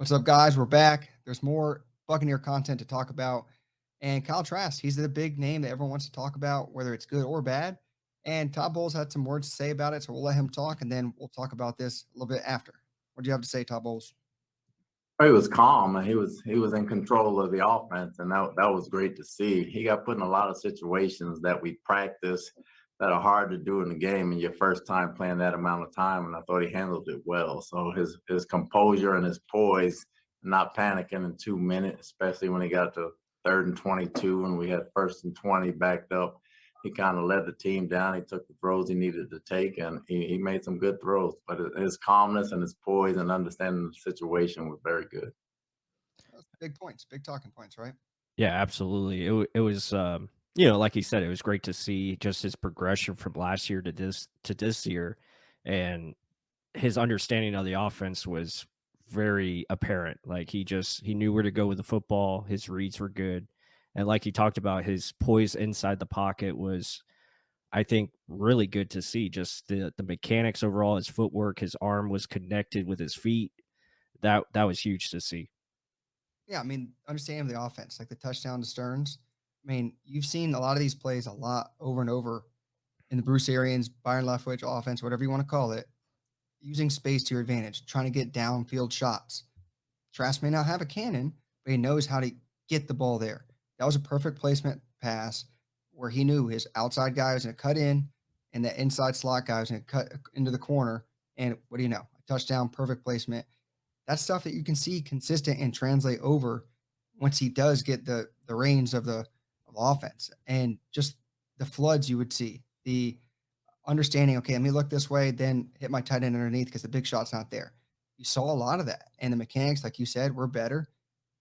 What's up, guys? We're back. There's more Buccaneer content to talk about. And Kyle Trask, he's the big name that everyone wants to talk about, whether it's good or bad. And Todd Bowles had some words to say about it, so we'll let him talk, and then we'll talk about this a little bit after. What do you have to say, Todd Bowles? He was calm and he was in control of the offense, and that was great to see. He got put in a lot of situations that we practice that are hard to do in the game, and your first time playing that amount of time, and I thought he handled it well. So his composure and his poise, not panicking in 2 minutes, especially when he got to 3rd and 22 and we had 1st and 20 backed up. He kind of led the team down. He took the throws he needed to take, and he made some good throws. But his calmness and his poise and understanding the situation was very good. That's big points, big talking points, right? Yeah, absolutely. It was, like he said, it was great to see just his progression from last year to this year, and his understanding of the offense was very apparent. Like he knew where to go with the football. His reads were good, and like he talked about, his poise inside the pocket was, I think, really good to see. Just the mechanics overall, his footwork, his arm was connected with his feet. That was huge to see. Yeah, I mean, understanding the offense, like the touchdown to Stearns. I mean, you've seen a lot of these plays a lot over and over in the Bruce Arians, Byron Leftwich offense, whatever you want to call it, using space to your advantage, trying to get downfield shots. Trask may not have a cannon, but he knows how to get the ball there. That was a perfect placement pass where he knew his outside guy was going to cut in and that inside slot guy was going to cut into the corner. And what do you know? A touchdown, perfect placement. That's stuff that you can see consistent and translate over once he does get the reins of offense and just the floods you would see. The understanding, okay, let me look this way, then hit my tight end underneath because the big shot's not there. You saw a lot of that. And the mechanics, like you said, were better.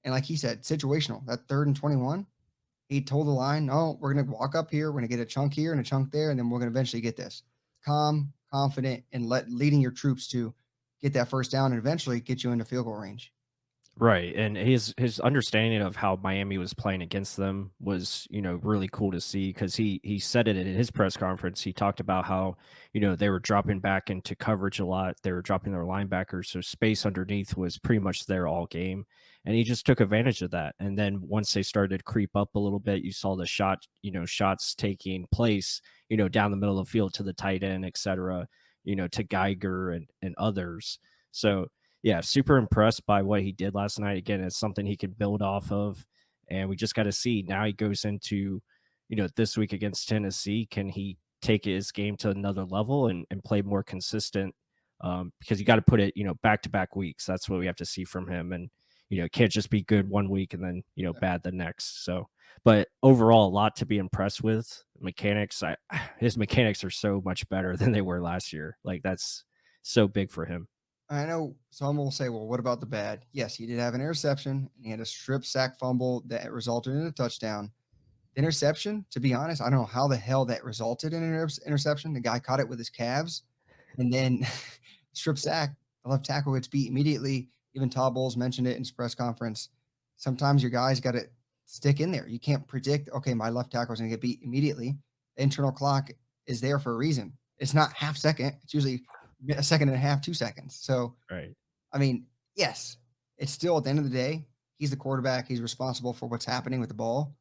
And like he said, situational. That 3rd and 21, he told the line, no, we're going to walk up here. We're going to get a chunk here and a chunk there, and then we're going to eventually get this. Calm, confident, and leading your troops to get that first down and eventually get you into field goal range. Right, and his understanding of how Miami was playing against them was, really cool to see because he said it in his press conference. He talked about how, they were dropping back into coverage a lot. They were dropping their linebackers, so space underneath was pretty much there all game, and he just took advantage of that. And then once they started to creep up a little bit, you saw the shots taking place, down the middle of the field to the tight end, etc., to Geiger and others. So yeah, super impressed by what he did last night. Again, it's something he can build off of, and we just got to see. Now he goes into, this week against Tennessee. Can he take his game to another level and play more consistent? Because you got to put it, back to back weeks. That's what we have to see from him, and it can't just be good one week and then bad the next. So, but overall, a lot to be impressed with. Mechanics, his mechanics are so much better than they were last year. Like that's so big for him. I know some will say, well, what about the bad? Yes, he did have an interception and he had a strip sack fumble that resulted in a touchdown. The interception, to be honest, I don't know how the hell that resulted in an interception. The guy caught it with his calves. And then strip sack, the left tackle gets beat immediately. Even Todd Bowles mentioned it in his press conference. Sometimes your guys got to stick in there. You can't predict, okay, my left tackle is going to get beat immediately. The internal clock is there for a reason. It's not half second. It's usually a second and a half, 2 seconds. So, Right. I mean, yes, it's still at the end of the day, he's the quarterback. He's responsible for what's happening with the ball.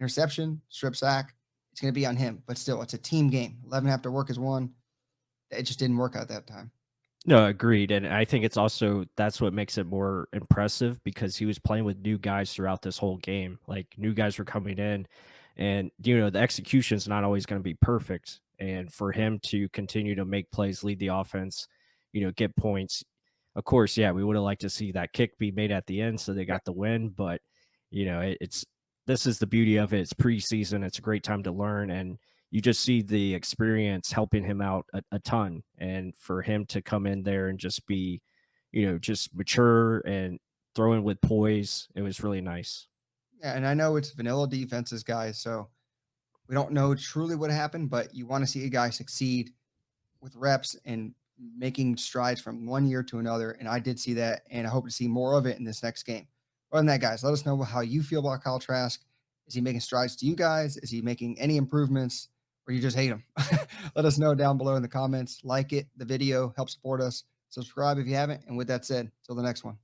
Interception, strip sack, it's going to be on him. But still, it's a team game. 11 have to work as one. It just didn't work out that time. No, agreed. And I think it's also that's what makes it more impressive because he was playing with new guys throughout this whole game. Like new guys were coming in and the execution is not always going to be perfect. And for him to continue to make plays, lead the offense, get points. Of course, yeah, we would have liked to see that kick be made at the end so they got the win, but it's this is the beauty of it. It's preseason. It's a great time to learn and you just see the experience helping him out a ton. And for him to come in there and just be, just mature and throwing with poise, it was really nice. Yeah, and I know it's vanilla defenses, guys, so we don't know truly what happened, but you want to see a guy succeed with reps and making strides from one year to another. And I did see that, and I hope to see more of it in this next game. Other than that, guys, let us know how you feel about Kyle Trask. Is he making strides to you guys? Is he making any improvements, or you just hate him? Let us know down below in the comments. Like it, the video, help support us. Subscribe if you haven't. And with that said, till the next one.